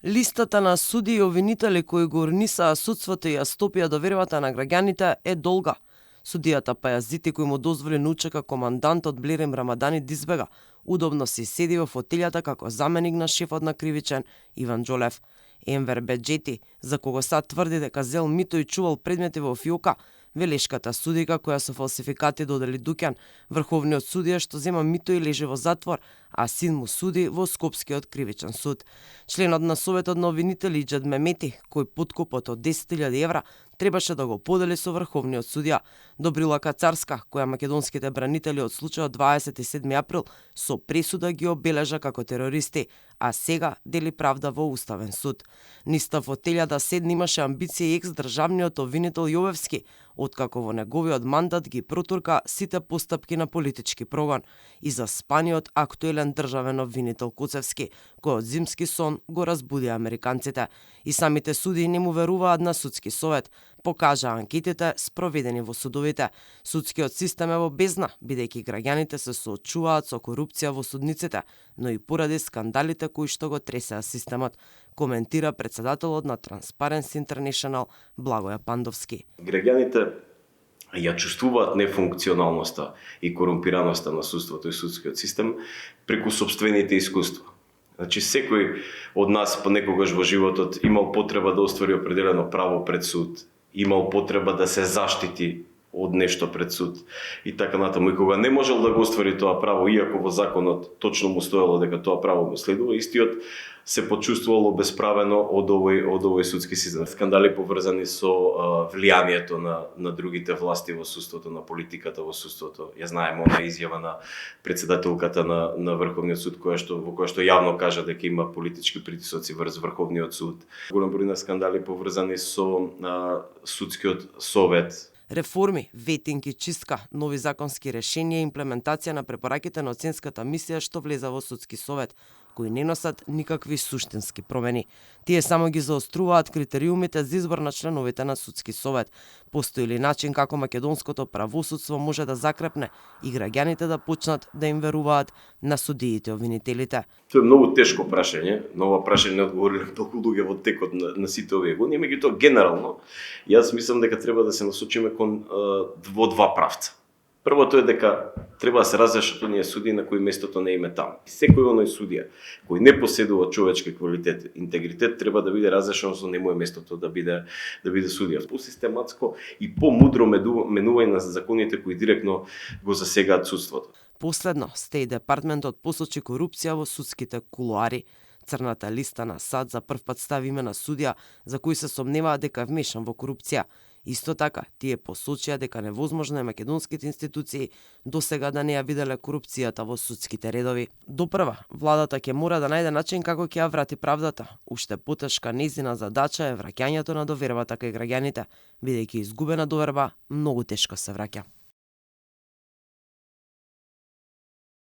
Листата на суди и обвинители кои го урнисаа судството и ја стопија довербата на граѓаните е долга. Судијата Пајазити кој му дозволи научека командантот Блерим Рамадани да избега, удобно си седи во фотелјата како заменик на шефот на кривичен Иван Џолев. Енвер Беџети, за кого сад тврди дека зел мито и чувал предмети во фиока, велешката судика која со фалсификати додели дуќан, врховниот судија што зема мито и лежи во затвор, а син му суди во Скопскиот кривичен суд. Членот на Советот на обвинители Иџет Мемети, кој подкупот од 10.000 евра требаше да го подели со врховниот судија. Добрила Кацарска, која македонските бранители од случајот 27 април со пресуда ги обележа како терористи, а сега дели правда во Уставен суд. Ниста фотелја да седне имаше амбиции екс-државниот обвинител Јовевски, откако во неговиот мандат ги протурка сите постапки на политички прогон, и за спаниот актуелен државен обвинител Куцевски, кој од зимски сон го разбуди американците. И самите суди не му веруваат на судски совет, покажа анкетите спроведени во судовите. Судскиот систем е во бездна, бидејќи граѓаните се соочуваат со корупција во судниците, но и поради скандалите кои што го тресеа системот, коментира председателот на Transparency International Благоја Пандовски. Граѓаните ја чувствуваат нефункционалноста и корумпираноста на судството и судскиот систем преку собствените искуства. Значи, секој од нас понекогаш во животот имал потреба да оствари определено право пред суд, имал потреба да се заштити од нешто пред суд и така натаму. И кога не можел да го оствари тоа право, иако во законот точно му стоело дека тоа право му следува, истиот се почувствувал обесправено од овој судски систем. Скандали поврзани со влијанието на другите власти во судството, на политиката во судството. Ја знаеме она изјава на председателката на Врховниот суд во која што јавно кажа дека има политички притисоци врз Врховниот суд. Голем број на скандали поврзани со судскиот совет. Реформи, ветинг и чистка, нови законски решенија и имплементација на препораките на оценската мисија што влеза во судски совет, кои не носат никакви суштински промени. Тие само ги заоструваат критериумите за избор на членовите на судски совет. Постои ли начин како македонското правосудство може да закрепне и граѓаните да почнат да им веруваат на судиите и обвинителите? Тоа е многу тешко прашање, но ова прашање не одговори на толку луѓе во текот на сите овие години, меѓутоа генерално јас мислам дека треба да се насочиме кон во два правца. Првото е дека треба да се разрешат оние судии на кои местото не име таму. Секој оној судија кој не поседува човечки квалитет, интегритет, треба да биде разрешен со нему е местото да биде судија. Посистематско и помудро менување на законите кои директно го засегаат судството. Последно, Стејт департментот посочи корупција во судските кулоари. Црната листа на САД за прв пат стави име на судија за кој се сомневаат дека е вмешан во корупција. Исто така, тие посочија дека невозможно е македонските институции досега да не ја виделе корупцијата во судските редови. Допрва, владата ќе мора да најде начин како ќе ја врати правдата. Уште потешка нејзина задача е враќањето на довербата кај граѓаните, бидејќи изгубена доверба многу тешко се враќа.